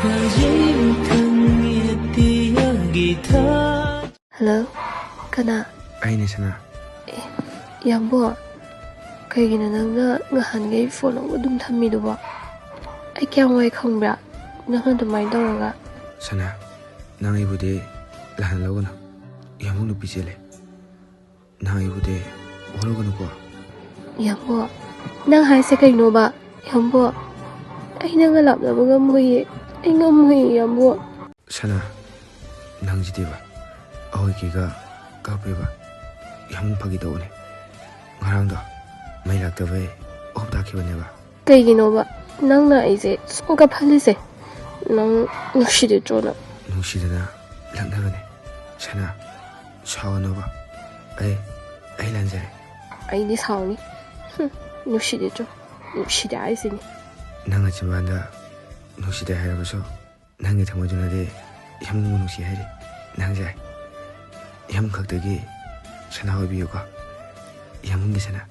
Hello, kana? Aine sana. Yambo, kaygina nangna ngahangai phone ang udum thammiduba. Ai kyang wai khangbra? Nang dumai dawraga. Sana, nang ibude lahan lawgana. Yamu nupi chele. Nang ibude walugana ko. Yambo, nang haise kaino ba? Yambo, ai nang alapna ba ngamui. Ai ngamui yambo. Sana, nang jideba. Ahoy kiga kapeba. Yamu pagi dawne. Ngarangda mai laktabai opda kibaneba. Kaygino ba? Nang na aise sungka phalise. Nang nushide chona. Nushidana laknabane. Sana, sawanaba. Ai lanjare. Ai ni sauni. Nushide cho. Nushide aise ni. Nang achibanda nushide harabaso. Nangi thamojunade yamu nushi hari. Nangjai. Yam kakdagi sana hobiyoga. Yamungi sana.